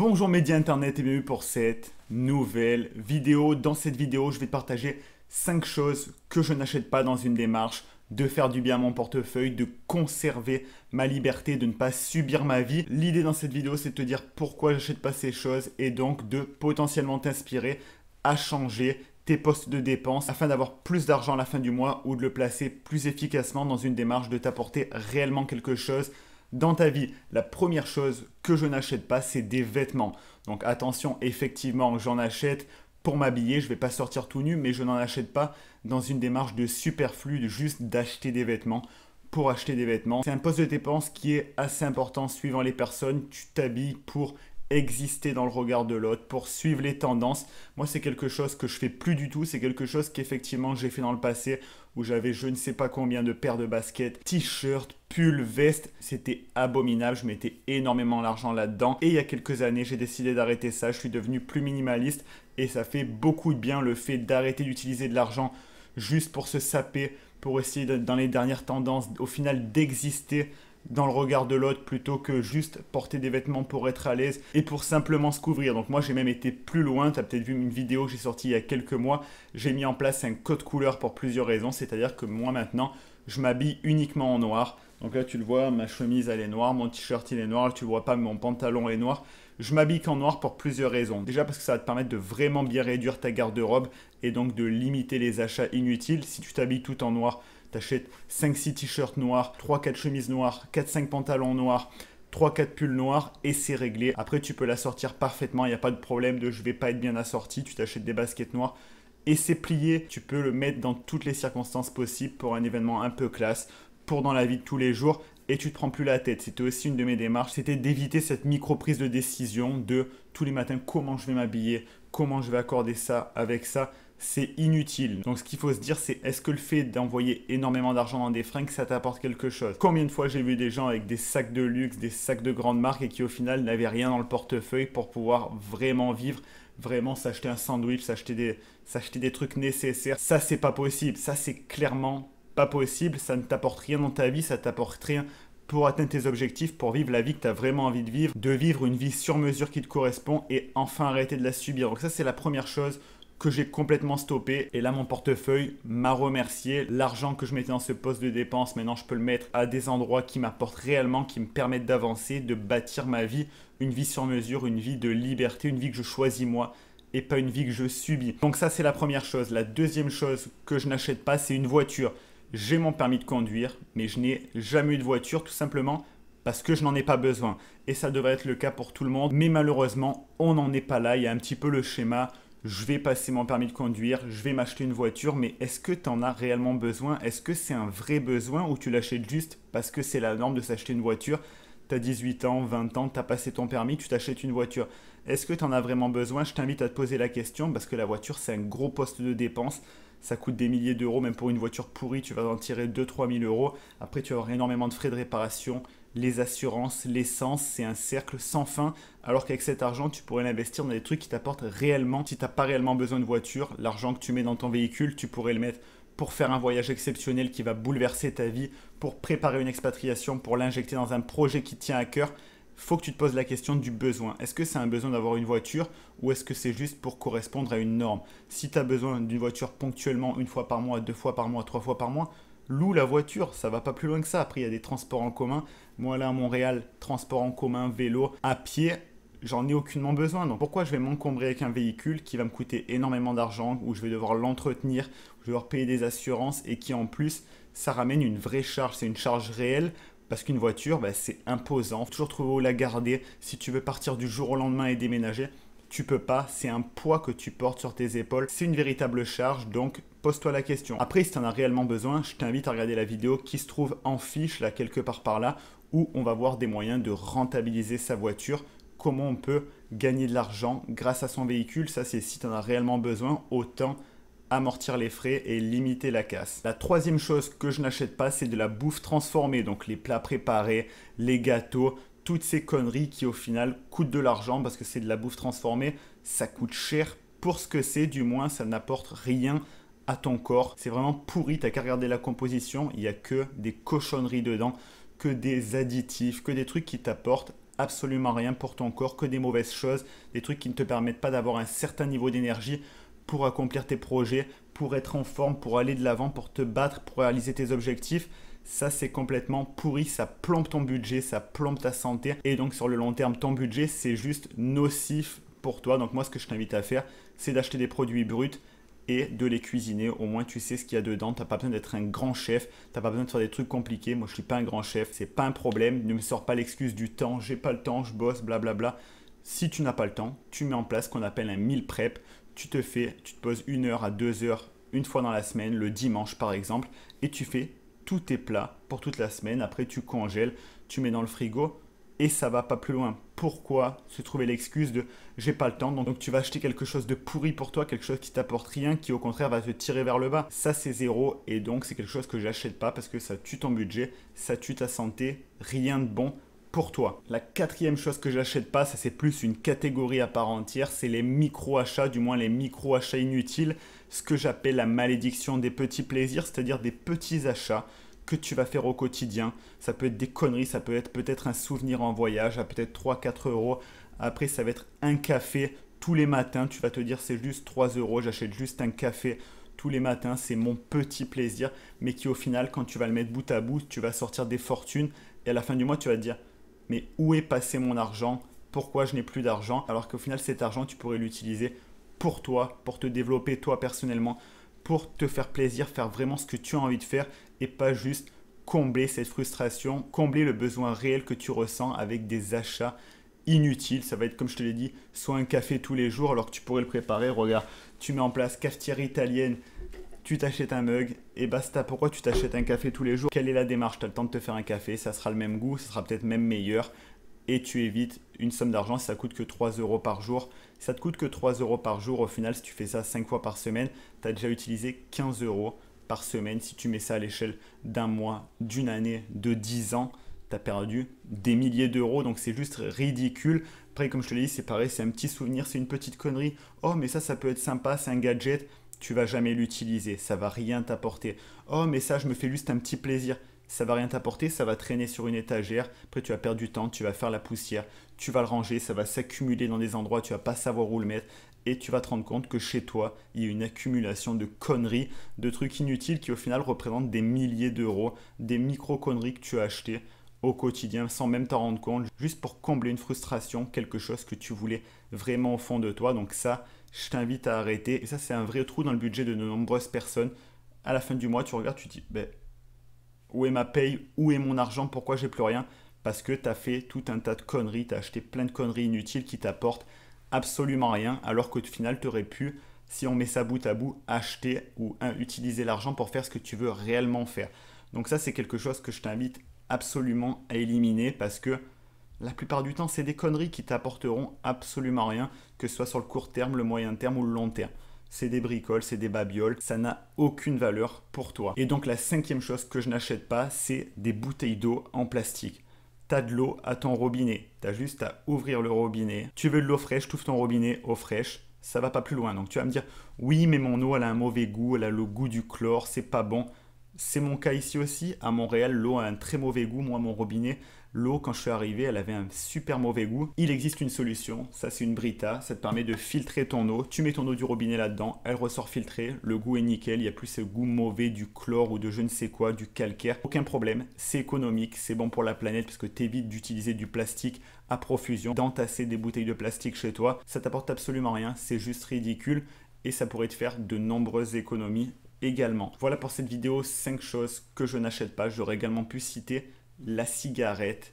Bonjour médias internet et bienvenue pour cette nouvelle vidéo. Dans cette vidéo, je vais te partager 5 choses que je n'achète pas dans une démarche de faire du bien à mon portefeuille, de conserver ma liberté, de ne pas subir ma vie. L'idée dans cette vidéo, c'est de te dire pourquoi j'achète pas ces choses et donc de potentiellement t'inspirer à changer tes postes de dépenses afin d'avoir plus d'argent à la fin du mois ou de le placer plus efficacement dans une démarche de t'apporter réellement quelque chose dans ta vie. La première chose que je n'achète pas, c'est des vêtements. Donc attention, effectivement, j'en achète pour m'habiller. Je ne vais pas sortir tout nu, mais je n'en achète pas dans une démarche de superflu, juste d'acheter des vêtements pour acheter des vêtements. C'est un poste de dépense qui est assez important suivant les personnes. Tu t'habilles pour exister dans le regard de l'autre, pour suivre les tendances. Moi, c'est quelque chose que je fais plus du tout. C'est quelque chose qu'effectivement j'ai fait dans le passé où j'avais je ne sais pas combien de paires de baskets, t-shirts, pulls, vestes. C'était abominable. Je mettais énormément d'argent là-dedans. Et il y a quelques années, j'ai décidé d'arrêter ça. Je suis devenu plus minimaliste et ça fait beaucoup de bien le fait d'arrêter d'utiliser de l'argent juste pour se saper, pour essayer d'être dans les dernières tendances, au final d'exister dans le regard de l'autre plutôt que juste porter des vêtements pour être à l'aise et pour simplement se couvrir. Donc moi j'ai même été plus loin, tu as peut-être vu une vidéo que j'ai sortie il y a quelques mois, j'ai mis en place un code couleur pour plusieurs raisons, c'est-à-dire que moi maintenant je m'habille uniquement en noir. Donc là tu le vois, ma chemise elle est noire, mon t-shirt il est noir, tu le vois pas, mon pantalon est noir. Je m'habille qu'en noir pour plusieurs raisons. Déjà parce que ça va te permettre de vraiment bien réduire ta garde-robe et donc de limiter les achats inutiles. Si tu t'habilles tout en noir, t'achètes 5-6 t-shirts noirs, 3-4 chemises noires, 4-5 pantalons noirs, 3-4 pulls noirs et c'est réglé. Après, tu peux la sortir parfaitement, il n'y a pas de problème de je vais pas être bien assorti. Tu t'achètes des baskets noires et c'est plié. Tu peux le mettre dans toutes les circonstances possibles pour un événement un peu classe, pour dans la vie de tous les jours et tu te prends plus la tête. C'était aussi une de mes démarches, c'était d'éviter cette micro-prise de décision de tous les matins comment je vais m'habiller, comment je vais accorder ça avec ça. C'est inutile. Donc ce qu'il faut se dire, c'est est-ce que le fait d'envoyer énormément d'argent dans des fringues, ça t'apporte quelque chose? Combien de fois j'ai vu des gens avec des sacs de luxe, des sacs de grande marque et qui au final n'avaient rien dans le portefeuille pour pouvoir vraiment vivre, vraiment s'acheter un sandwich, s'acheter des trucs nécessaires. Ça, c'est pas possible. Ça, c'est clairement pas possible. Ça ne t'apporte rien dans ta vie, ça t'apporte rien pour atteindre tes objectifs, pour vivre la vie que tu as vraiment envie de vivre une vie sur mesure qui te correspond et enfin arrêter de la subir. Donc ça, c'est la première chose que j'ai complètement stoppé. Et là, mon portefeuille m'a remercié. L'argent que je mettais dans ce poste de dépense, maintenant, je peux le mettre à des endroits qui m'apportent réellement, qui me permettent d'avancer, de bâtir ma vie, une vie sur mesure, une vie de liberté, une vie que je choisis moi et pas une vie que je subis. Donc ça, c'est la première chose. La deuxième chose que je n'achète pas, c'est une voiture. J'ai mon permis de conduire, mais je n'ai jamais eu de voiture, tout simplement parce que je n'en ai pas besoin. Et ça devrait être le cas pour tout le monde. Mais malheureusement, on n'en est pas là. Il y a un petit peu le schéma. Je vais passer mon permis de conduire, je vais m'acheter une voiture, mais est-ce que tu en as réellement besoin? Est-ce que c'est un vrai besoin ou tu l'achètes juste parce que c'est la norme de s'acheter une voiture? Tu as 18 ans, 20 ans, tu as passé ton permis, tu t'achètes une voiture. Est-ce que tu en as vraiment besoin? Je t'invite à te poser la question parce que la voiture, c'est un gros poste de dépense. Ça coûte des milliers d'euros, même pour une voiture pourrie, tu vas en tirer 2-3 000 euros. Après, tu vas avoir énormément de frais de réparation, les assurances, l'essence, c'est un cercle sans fin. Alors qu'avec cet argent, tu pourrais l'investir dans des trucs qui t'apportent réellement. Si tu n'as pas réellement besoin de voiture, l'argent que tu mets dans ton véhicule, tu pourrais le mettre pour faire un voyage exceptionnel qui va bouleverser ta vie, pour préparer une expatriation, pour l'injecter dans un projet qui te tient à cœur. Faut que tu te poses la question du besoin. Est-ce que c'est un besoin d'avoir une voiture ou est-ce que c'est juste pour correspondre à une norme? Si tu as besoin d'une voiture ponctuellement, une fois par mois, 2 fois par mois, 3 fois par mois, loue la voiture, ça va pas plus loin que ça. Après, il y a des transports en commun. Moi, là, à Montréal, transport en commun, vélo, à pied, j'en ai aucunement besoin. Donc, pourquoi je vais m'encombrer avec un véhicule qui va me coûter énormément d'argent, où je vais devoir l'entretenir, où je vais devoir payer des assurances et qui, en plus, ça ramène une vraie charge. C'est une charge réelle. Parce qu'une voiture, c'est imposant. Faut toujours trouver où la garder. Si tu veux partir du jour au lendemain et déménager, tu peux pas. C'est un poids que tu portes sur tes épaules. C'est une véritable charge. Donc, pose-toi la question. Après, si tu en as réellement besoin, je t'invite à regarder la vidéo qui se trouve en fiche, là, quelque part par là, où on va voir des moyens de rentabiliser sa voiture. Comment on peut gagner de l'argent grâce à son véhicule. Ça, c'est si tu en as réellement besoin, autant amortir les frais et limiter la casse. La troisième chose que je n'achète pas, c'est de la bouffe transformée, donc les plats préparés, les gâteaux, toutes ces conneries qui au final coûtent de l'argent parce que c'est de la bouffe transformée, ça coûte cher pour ce que c'est, du moins ça n'apporte rien à ton corps. C'est vraiment pourri, t'as qu'à regarder la composition, il n'y a que des cochonneries dedans, que des additifs, que des trucs qui t'apportent absolument rien pour ton corps, que des mauvaises choses, des trucs qui ne te permettent pas d'avoir un certain niveau d'énergie pour accomplir tes projets, pour être en forme, pour aller de l'avant, pour te battre, pour réaliser tes objectifs. Ça, c'est complètement pourri, ça plombe ton budget, ça plombe ta santé. Et donc, sur le long terme, ton budget, c'est juste nocif pour toi. Donc, moi, ce que je t'invite à faire, c'est d'acheter des produits bruts et de les cuisiner. Au moins, tu sais ce qu'il y a dedans. Tu n'as pas besoin d'être un grand chef. Tu n'as pas besoin de faire des trucs compliqués. Moi, je ne suis pas un grand chef. C'est pas un problème. Ne me sors pas l'excuse du temps. J'ai pas le temps, je bosse, blablabla. Si tu n'as pas le temps, tu mets en place ce qu'on appelle un meal prep. Tu te poses 1 heure à 2 heures une fois dans la semaine, le dimanche par exemple, et tu fais tous tes plats pour toute la semaine. Après, tu congèles, tu mets dans le frigo et ça va pas plus loin. Pourquoi se trouver l'excuse de j'ai pas le temps? Donc tu vas acheter quelque chose de pourri pour toi, quelque chose qui t'apporte rien, qui au contraire va te tirer vers le bas. Ça, c'est zéro et donc c'est quelque chose que j'achète pas parce que ça tue ton budget, ça tue ta santé, rien de bon pour toi. La quatrième chose que j'achète pas, ça c'est plus une catégorie à part entière, c'est les micro-achats, du moins les micro-achats inutiles, ce que j'appelle la malédiction des petits plaisirs, c'est-à-dire des petits achats que tu vas faire au quotidien. Ça peut être des conneries, ça peut être peut-être un souvenir en voyage à peut-être 3-4 euros. Après, ça va être un café tous les matins. Tu vas te dire c'est juste 3 euros, j'achète juste un café tous les matins. C'est mon petit plaisir, mais qui au final, quand tu vas le mettre bout à bout, tu vas sortir des fortunes. Et à la fin du mois, tu vas te dire mais où est passé mon argent? Pourquoi je n'ai plus d'argent? Alors qu'au final, cet argent, tu pourrais l'utiliser pour toi, pour te développer toi personnellement, pour te faire plaisir, faire vraiment ce que tu as envie de faire et pas juste combler cette frustration, combler le besoin réel que tu ressens avec des achats inutiles. Ça va être, comme je te l'ai dit, soit un café tous les jours alors que tu pourrais le préparer. Regarde, tu mets en place cafetière italienne, tu t'achètes un mug et basta. Pourquoi tu t'achètes un café tous les jours? Quelle est la démarche? Tu as le temps de te faire un café, ça sera le même goût, ça sera peut-être même meilleur et tu évites une somme d'argent si ça coûte que 3 euros par jour. Si ça te coûte que 3 euros par jour, au final, si tu fais ça 5 fois par semaine, tu as déjà utilisé 15 euros par semaine. Si tu mets ça à l'échelle d'un mois, d'une année, de 10 ans, tu as perdu des milliers d'euros. Donc c'est juste ridicule. Après, comme je te l'ai dit, c'est pareil, c'est un petit souvenir, c'est une petite connerie. Oh, mais ça peut être sympa, c'est un gadget. Tu vas jamais l'utiliser, ça va rien t'apporter. Oh, mais ça, je me fais juste un petit plaisir. Ça va rien t'apporter, ça va traîner sur une étagère. Après, tu vas perdre du temps, tu vas faire la poussière, tu vas le ranger, ça va s'accumuler dans des endroits, tu vas pas savoir où le mettre. Et tu vas te rendre compte que chez toi, il y a une accumulation de conneries, de trucs inutiles qui au final représentent des milliers d'euros, des micro-conneries que tu as achetées au quotidien sans même t'en rendre compte, juste pour combler une frustration, quelque chose que tu voulais vraiment au fond de toi. Donc ça, je t'invite à arrêter. Et ça, c'est un vrai trou dans le budget de nombreuses personnes. À la fin du mois, tu regardes, tu te dis, ben, où est ma paye? Où est mon argent? Pourquoi j'ai plus rien? Parce que tu as fait tout un tas de conneries, tu as acheté plein de conneries inutiles qui t'apportent absolument rien, alors qu'au final, tu aurais pu, si on met ça bout à bout, acheter ou utiliser l'argent pour faire ce que tu veux réellement faire. Donc ça, c'est quelque chose que je t'invite absolument à éliminer parce que la plupart du temps, c'est des conneries qui t'apporteront absolument rien, que ce soit sur le court terme, le moyen terme ou le long terme. C'est des bricoles, c'est des babioles, ça n'a aucune valeur pour toi. Et donc la cinquième chose que je n'achète pas, c'est des bouteilles d'eau en plastique. Tu as de l'eau à ton robinet, tu as juste à ouvrir le robinet. Tu veux de l'eau fraîche, tu ouvres ton robinet, eau fraîche, ça va pas plus loin. Donc tu vas me dire, oui mais mon eau elle a un mauvais goût, elle a le goût du chlore, c'est pas bon. C'est mon cas ici aussi. À Montréal, l'eau a un très mauvais goût. Moi, mon robinet, l'eau, quand je suis arrivé, elle avait un super mauvais goût. Il existe une solution. Ça, c'est une Brita. Ça te permet de filtrer ton eau. Tu mets ton eau du robinet là-dedans. Elle ressort filtrée. Le goût est nickel. Il n'y a plus ce goût mauvais du chlore ou de je ne sais quoi, du calcaire. Aucun problème. C'est économique. C'est bon pour la planète parce que tu évites d'utiliser du plastique à profusion, d'entasser des bouteilles de plastique chez toi. Ça t'apporte absolument rien. C'est juste ridicule. Et ça pourrait te faire de nombreuses économies également. Voilà pour cette vidéo, 5 choses que je n'achète pas. J'aurais également pu citer la cigarette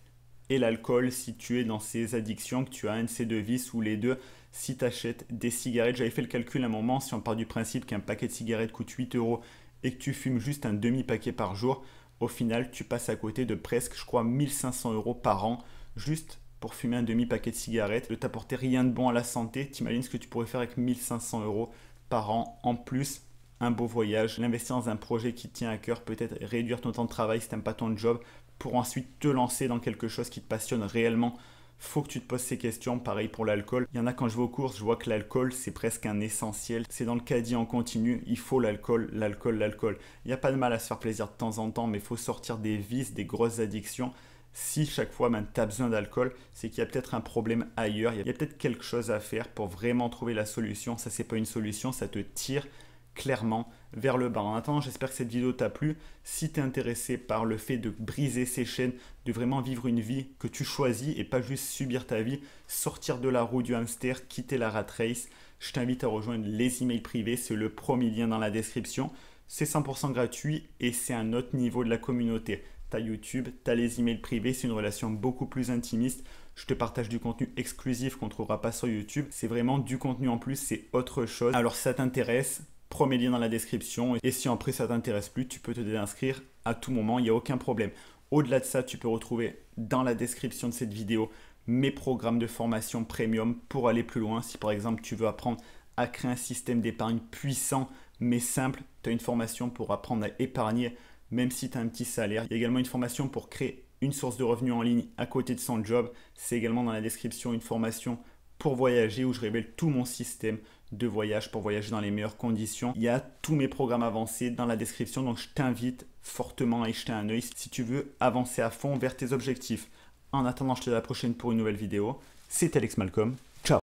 et l'alcool si tu es dans ces addictions, que tu as un de ces deux vices ou les deux. Si tu achètes des cigarettes, j'avais fait le calcul à un moment, si on part du principe qu'un paquet de cigarettes coûte 8 euros et que tu fumes juste un demi-paquet par jour, au final tu passes à côté de presque, je crois, 1500 euros par an juste pour fumer un demi-paquet de cigarettes. Ne t'apporter rien de bon à la santé. T'imagines ce que tu pourrais faire avec 1500 euros par an en plus? Un beau voyage, l'investir dans un projet qui te tient à cœur, peut-être réduire ton temps de travail si tu n'aimes pas ton job, pour ensuite te lancer dans quelque chose qui te passionne réellement. Faut que tu te poses ces questions, pareil pour l'alcool. Il y en a quand je vais aux courses, je vois que l'alcool c'est presque un essentiel. C'est dans le caddie en continu, il faut l'alcool, l'alcool, l'alcool. Il n'y a pas de mal à se faire plaisir de temps en temps, mais il faut sortir des vices, des grosses addictions. Si chaque fois tu as besoin d'alcool, c'est qu'il y a peut-être un problème ailleurs, il y a peut-être quelque chose à faire pour vraiment trouver la solution. Ça, c'est pas une solution, ça te tire clairement vers le bas. En attendant, j'espère que cette vidéo t'a plu. Si tu es intéressé par le fait de briser ces chaînes, de vraiment vivre une vie que tu choisis et pas juste subir ta vie, sortir de la roue du hamster, quitter la rat race, je t'invite à rejoindre les emails privés. C'est le premier lien dans la description. C'est 100% gratuit et c'est un autre niveau de la communauté. Tu as YouTube, tu as les emails privés, c'est une relation beaucoup plus intimiste. Je te partage du contenu exclusif qu'on ne trouvera pas sur YouTube. C'est vraiment du contenu en plus, c'est autre chose. Alors si ça t'intéresse, premier lien dans la description. Et si après ça t'intéresse plus, tu peux te désinscrire à tout moment, il n'y a aucun problème. Au-delà de ça, tu peux retrouver dans la description de cette vidéo mes programmes de formation premium pour aller plus loin. Si par exemple tu veux apprendre à créer un système d'épargne puissant mais simple, tu as une formation pour apprendre à épargner même si tu as un petit salaire. Il y a également une formation pour créer une source de revenus en ligne à côté de son job. C'est également dans la description une formation pour voyager où je révèle tout mon système de voyage pour voyager dans les meilleures conditions. Il y a tous mes programmes avancés dans la description, donc je t'invite fortement à y jeter un œil si tu veux avancer à fond vers tes objectifs. En attendant, je te dis à la prochaine pour une nouvelle vidéo. C'était Alex Malcolm. Ciao.